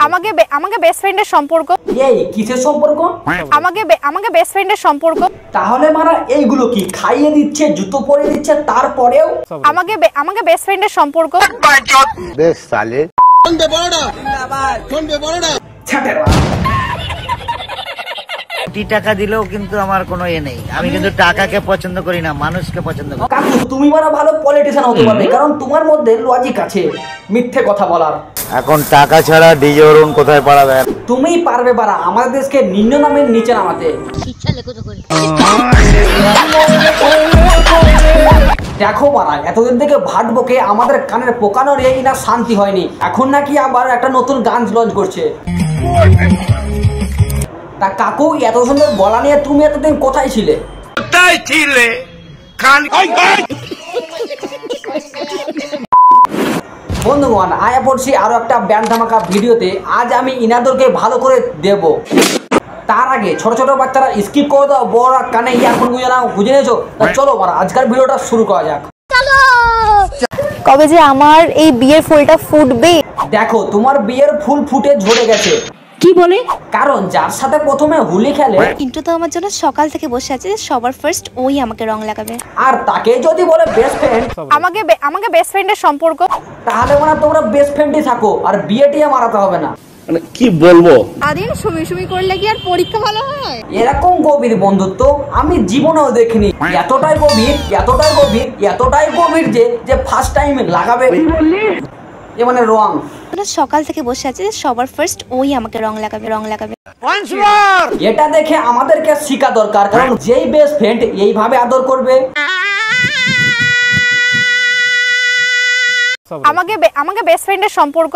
আমাকে বেস্ট ফ্রেন্ডের সম্পর্ক। এই কিসের সম্পর্ক? আমাকে বেস্ট ফ্রেন্ডের সম্পর্ক। তাহলে মারা এইগুলো কি খাইয়ে দিচ্ছে, জুতো পরিয়ে দিচ্ছে, তারপরেও আমাকে বেস্ট ফ্রেন্ডের সম্পর্ক। বেশ সালে টাকা দিলেও কিন্তু আমার কোনো নেই। আমি কিন্তু টাকাকে পছন্দ করি না, মানুষকে পছন্দ করি। কাকু তুমি মারা ভালো পলিটিশিয়ান হতে পারবে, কারণ তোমার মধ্যে লজিক আছে মিথ্যে কথা বলার। এখন টাকা ছাড়া ডিজে অরুণ কোথায় পাড়াবে? তুমিই পারবে বারা আমাদের দেশকে নিম্ন নামের নিচে নামাতে। দেখো বারা এতদিন থেকে ভাট বকে আমাদের কানের পোকানোর এই না শান্তি হয়নি, এখন নাকি আবার একটা নতুন গান লঞ্চ করছে। তা কাকু এত সুন্দর গলা নিয়ে তুমি এতদিন কোথায় ছিলে? বন্ধুগণ আয়া পড়ছি আরো একটা ব্যান্ড ধামাকা ভিডিওতে। আজ আমি ইনাদুরকে ভালো করে দেব। তার আগে ছোট ছোট বাচ্চারা স্কিপ করে দাও, বড় কানে ইয়ারফোন গুঁজে নাও, বুঝে নিয়েছো? চলো বারা আজকের ভিডিওটা শুরু করা যাক। কবে যে আমার এই বিয়ের ফুলটা ফুটবে? দেখো তোমার বিয়ের ফুল ফুটে ঝরে গেছে। কি বলে? কারণ যার সাথে প্রথমে হোলি খেলে কিন্তু তো আমার জন্য সকাল থেকে বসে আছে, সবার ফার্স্ট ওই আমাকে রং লাগাবে। আর তাকে যদি বলে বেস্ট ফ্রেন্ড, আমাকে বেস্ট ফ্রেন্ডের সম্পর্ক, তাহলে মানে তোমরা বেস্ট ফ্রেন্ডই থাকো, আর বিয়েটিয়ে মারাতে হবে না। মানে কি বলবো? আরে সুমি করলে কি আর পরীক্ষা ভালো হয়? এরকম গভীর বন্ধুত্ব আমি জীবনেও দেখিনি। এতটাই গভীর, এতটাই গভীর, এতটাই গভীর যে ফার্স্ট টাইম লাগাবে এ মানে রং। সকাল থেকে বসে আছে, সবার ফার্স্ট ওই আমাকে রং লাগাবে। এটা দেখে আমাদেরকে শিখা দরকার, কারণ যেই বেস্ট ফ্রেন্ড এইভাবে আদর করবে। আমাকে বেস্ট ফ্রেন্ডের সম্পর্ক।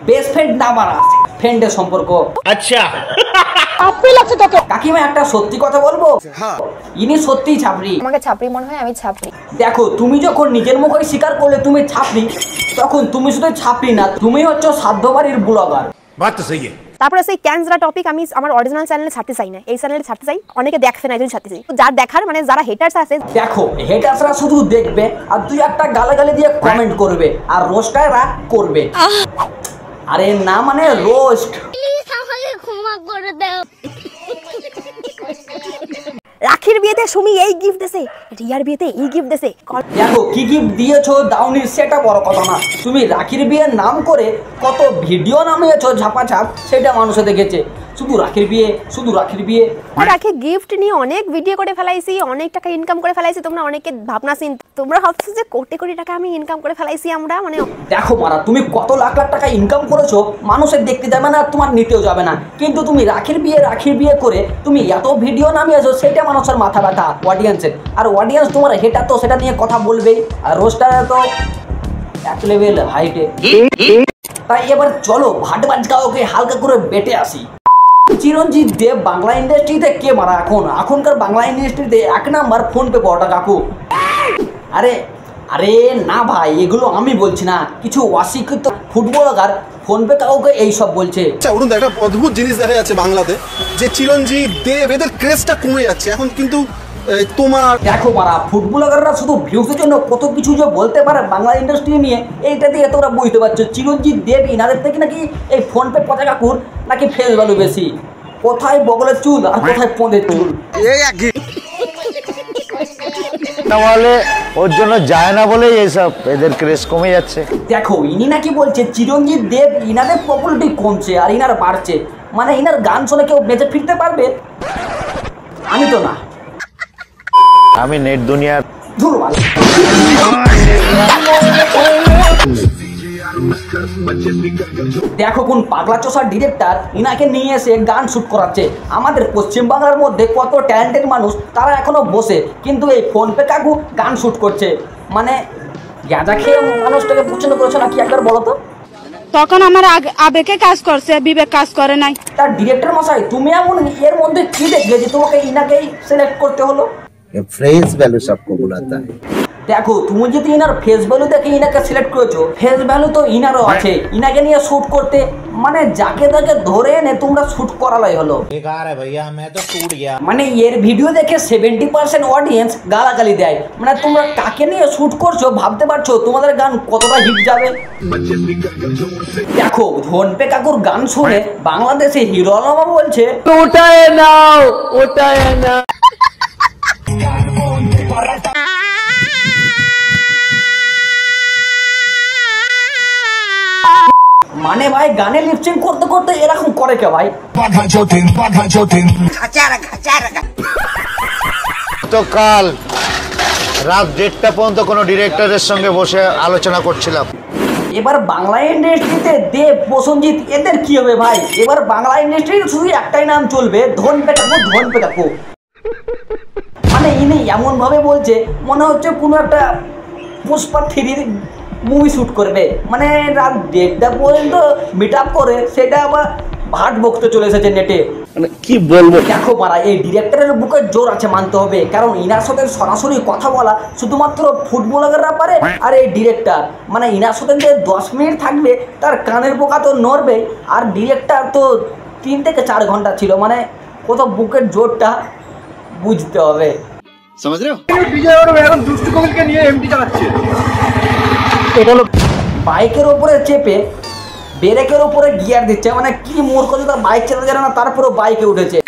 বেস্ট ফ্রেন্ড না বাড়া, ফ্রেন্ডের সম্পর্ক। আচ্ছা কাকিমা একটা সত্যি কথা বলবো, ইনি সত্যিই ছাপরি। আমাকে ছাপরি মনে হয়, আমি ছাপরি। দেখো তুমি যখন নিজের মুখে স্বীকার করলে তুমি ছাপরি, তখন তুমি শুধু ছাপরি না, তুমি হচ্ছে সাধ্যবাড়ির ব্লগার। বাত তো সহি। তারপরে সেই ক্যান্সরা টপিক আমি আমার অরিজিনাল চ্যানেলে ছাড়তে চাই না, এই চ্যানেলে ছাড়তে চাই। অনেকে দেখছে না, এই জন্য ছাড়তে চাই। যার দেখার মানে যারা হেটার্স আছে, দেখো হেটার্সরা শুধু দেখবে আর দুই একটা গালাগালি দিয়ে কমেন্ট করবে, আর রোস্টাররা করবে। আরে না মানে রোস্ট। ক্ষমা করে দাও। রাখির বিয়েতে সুমি এই গিফট দেছে, রিয়ার বিয়েতে এই গিফট দেছে। দেখো কি গিফট দিয়েছো দাউনি সেটা বড় কথা না, তুমি রাখির বিয়ের নাম করে কত ভিডিও নামিয়েছো ঝাপাঝাপ, সেটা মানুষে দেখেছে। শুধু রাখির বিয়ে। রাখি গিফট নিয়ে অনেক ভিডিও করে ফেলাইছি, অনেক টাকা ইনকাম করে ফেলাইছি। তোমরা অনেকে ভাবনাসীন, তোমরা ভাবছো যে কোটি কোটি টাকা আমি ইনকাম করে ফেলাইছি আমরা। মানে দেখো মারা তুমি কত লাখ লাখ টাকা ইনকাম করেছো, মানুষের দেখতে যাবে না, তোমার নিতেও যাবে না, কিন্তু তুমি রাখির বিয়ে করে তুমি এত ভিডিও নামিয়েছো, সেটা মানুষের মাথা ব্যথা অডিয়েন্সের। আর অডিয়েন্স তোমার হেটা তো সেটা নিয়ে কথা বলবেই, আর রোস্টার তো এক লেভেল হাইটে। তাই এবার চলো ভাটবাজ গাওকে হালকা করে বেটে আসি। চিরঞ্জিত দেব বাংলা ইন্ডাস্ট্রিতে কে মারা? এখনকার বাংলা ইন্ডাস্ট্রিতে এক নাম্বার ফোন পে বড়টা কাকু। আরে না ভাই, এগুলো আমি বলছি না, কিছু অশিক্ষিত ফুটবলার ফোন পে কাউকে এইসব বলছে। আচ্ছা অরুণ, একটা অদ্ভুত জিনিস দেখা যাচ্ছে বাংলাতে, যে চিরঞ্জিত দেব এদের ক্রেজটা কমে যাচ্ছে এখন। কিন্তু তোমার দেখো মারা ফুটবলাররা শুধু ভিউজের জন্য কত কিছু যে বলতে পারে বাংলা ইন্ডাস্ট্রি নিয়ে, এইটা দিয়ে তোমরা বুঝতে পারছো। চিরঞ্জিত দেব ইনাদের থেকে নাকি এই ফোন পে পচা কাকুর নাকি ফেস ভ্যালু বেশি। কোথায় বগলের চুল আর কোথায় পদের চুল, তাহলে ওর জন্য যায় না বলেই এইসব এদের ক্রেজ কমে যাচ্ছে। দেখো ইনি নাকি বলছে চিরঞ্জিত দেব ইনাদের পপুলারিটি কমছে আর ইনার বাড়ছে, মানে ইনার গান শুনে কেউ বেঁচে ফিরতে পারবে? আমি তো না, আমি নেট দুনিয়ার দুর্বল। দেখো কোন পাগলা চোষার ডিরেক্টর ইনাকে নিয়ে এসে গান শুট করাচ্ছে। আমাদের পশ্চিমবাংলার মধ্যে কত ট্যালেন্টেড মানুষ, তারা এখনো বসে কিন্তু এই ফোন পে কাকু গান শুট করছে। মানে গাঁজা খেয়ে মানুষটাকে পছন্দ করেছো নাকি একবার বলো তো? তখন আমার আবেগে কাজ করছে, বিবেক কাজ করে নাই। তার ডিরেক্টর মশাই তুমি এমন এর মধ্যে কি দেখলে যে তোমাকে ইনাকেই সিলেক্ট করতে হলো? फ्रेज वैल्यू सबको बुलाता है। দেখো তুমি যদি ইনার ফেস ভ্যালু দেখে ইনাকে সিলেক্ট করেছো, ফেস ভ্যালু তো ইনারও আছে, ইনাকে নিয়ে শুট করতে মানে যাকে তাকে ধরে এনে তোমরা শুট করালাই হলো। মানে এর ভিডিও দেখে 70% অডিয়েন্স গালাগালি দেয়। মানে তোমরা কাকে নিয়ে শুট করছো ভাবতে পারছো তোমাদের গান কতটা হিট যাবে? দেখো ধনপে কাকুর গান শুনে বাংলাদেশে হিরো আলমা বলছে ওটায় নাও, ওটায় না। মানে ভাই গানে লিপসিং করতে করতে এরকম করে কে ভাই? তো কাল রাত 1:30 পর্যন্ত কোনো ডিরেক্টরের সঙ্গে বসে আলোচনা করছিলাম। এবার বাংলা ইন্ডাস্ট্রিতে দেব, প্রসেনজিৎ এদের কি হবে ভাই? এবার বাংলা ইন্ডাস্ট্রির শুধু একটাই নাম চলবে, ধনপে কাকু, ধনপে কাকু। মানে ইনি এমন ভাবে বলছে মনে হচ্ছে কোনো একটা পুষ্পা 3 মুভি শুট করবে। মানে রাত 1:30 পর্যন্ত মিট আপ করে সেটা আবার ভাট বকতে চলে এসেছে নেটে। মানে কি বলবো? দেখো মারা, এই ডিরেক্টরের বুকে জোর আছে মানতে হবে, কারণ ইনার সাথে সরাসরি কথা বলা শুধুমাত্র ফুটবলাররা পারে। আর এই ডিরেক্টর মানে ইনার সাথে যে 10 মিনিট থাকবে তার কানের পোকা তো নড়বে। আর ডিরেক্টর তো 3 থেকে 4 ঘন্টা ছিল, মানে কত বুকের জোরটা বুঝতে হবে। এটা হলো বাইকের ওপরে চেপে ব্রেকের ওপরে গিয়ার দিচ্ছে, মানে কি মূর্খ যে বাইক চালাতে জানে না তারপরেও বাইকে উঠেছে।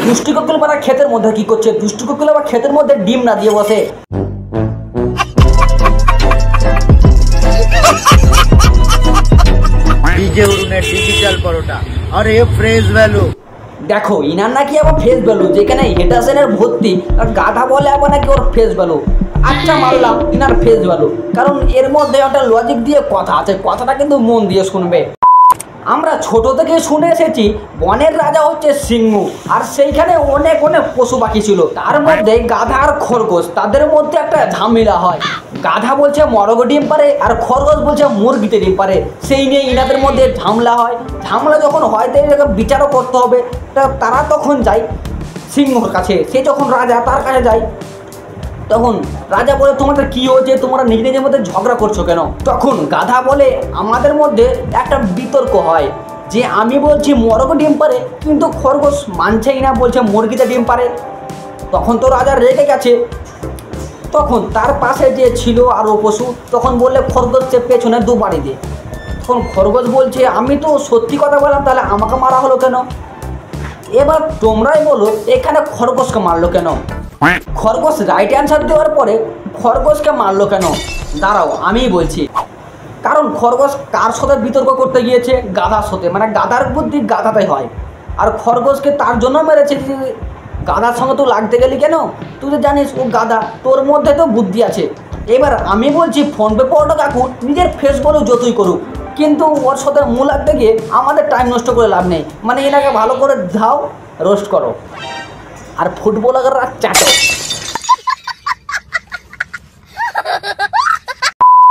দুষ্টু কোকিল পাড়া ক্ষেতের মধ্যে কি করছে? দুষ্টু কোকিল আবার ক্ষেতের মধ্যে ডিম না দিয়ে বসে। ডিজে উড়ুনের ডিজিটাল পরোটা আর এ ফ্রেশ ভ্যালু। দেখো ইনার নাকি আবার ফেস ভ্যালু, যেখানে হেটাসেনের ভর্তি আর গাধা বলে আবার নাকি ওর ফেস ভ্যালু। আচ্ছা মানলাম ইনার ফেস ভ্যালু, কারণ এর মধ্যে একটা লজিক দিয়ে কথা আছে, কথাটা কিন্তু মন দিয়ে শুনবে। আমরা ছোট থেকে শুনে এসেছি বনের রাজা হচ্ছে সিংহ, আর সেইখানে অনেক অনেক পশু পাখি ছিল, তার মধ্যে গাধা আর খরগোশ, তাদের মধ্যে একটা ঝামেলা হয়। গাধা বলছে মরগ ডিম পারে আর খরগোশ বলছে মুরগিতে ডিম পারে, সেই নিয়ে ইনাদের মধ্যে ঝামেলা হয়। ঝামেলা যখন হয় তাই বিচারও করতে হবে, তারা তখন যায় সিংহর কাছে। সে যখন রাজা তার কাছে যায়, তখন রাজা বলে তোমাদের কি হয়েছে, তোমরা নিজেদের মধ্যে ঝগড়া করছো কেন? তখন গাধা বলে আমাদের মধ্যে একটা বিতর্ক হয় যে আমি বলছি মরগ ডিম পারে, কিন্তু খরগোশ মানছেই না, বলছে মুরগিতে ডিম পারে। তখন তো রাজা রেগে গেছে। তখন তার পাশে যে ছিল আরও পশু, তখন বললে খরগোশকে পেছনে 2 বাড়ি দে। তখন খরগোশ বলছে আমি তো সত্যি কথা বললাম, তাহলে আমাকে মারা হলো কেন? এবার তোমরাই বলো এখানে খরগোশকে মারলো কেন? খরগোশ রাইট অ্যান্সার দেওয়ার পরে খরগোশকে মারলো কেন? দাঁড়াও আমি বলছি। কারণ খরগোশ কার সাথে বিতর্ক করতে গিয়েছে? গাধার সাথে। মানে গাধার বুদ্ধি গাধাতে হয়, আর খরগোশকে তার জন্য মেরেছে যে গাধার সঙ্গে তুই লাগতে গেলি কেন? তুই তো জানিস ও গাধা, তোর মধ্যে তো বুদ্ধি আছে। এবার আমি বলছি ফোনপে পরোটা কাকু নিজের ফেস বলো যতই করুক, কিন্তু ওর সাথে মূল লাগতে গিয়ে আমাদের টাইম নষ্ট করে লাভ নেই। মানে এনাকে ভালো করে ধাও, রোস্ট করো, আর ফুটবলাররা চাটো।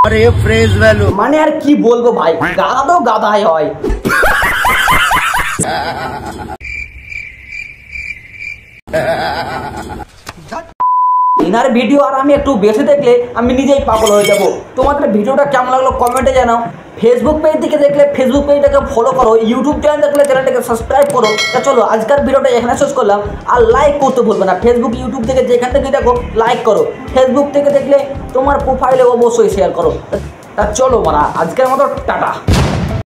আর এ ফ্রেশ ভ্যালু। মানে আর কি বলবো ভাই, গাধা তো গাধাই হয়। ইনার ভিডিও আর আমি একটু বেশি দেখলে আমি নিজেই পাগল হয়ে যাব। তোমাদের ভিডিওটা কেমন লাগলো কমেন্টে জানাও। ফেসবুক পেজ থেকে দেখলে ফেসবুক পেজটাকে ফলো করো, ইউটিউব চ্যানেল দেখলে চ্যানেলটাকে সাবস্ক্রাইব করো। তা চলো আজকের ভিডিওটা এখানে শেষ করলাম। আর লাইক করতে ভুলবে না, ফেসবুক ইউটিউব থেকে যেখান থেকে দেখো লাইক করো, ফেসবুক থেকে দেখলে তোমার প্রোফাইলে অবশ্যই শেয়ার করো। তা চলো মারা, আজকের মতো টাটা।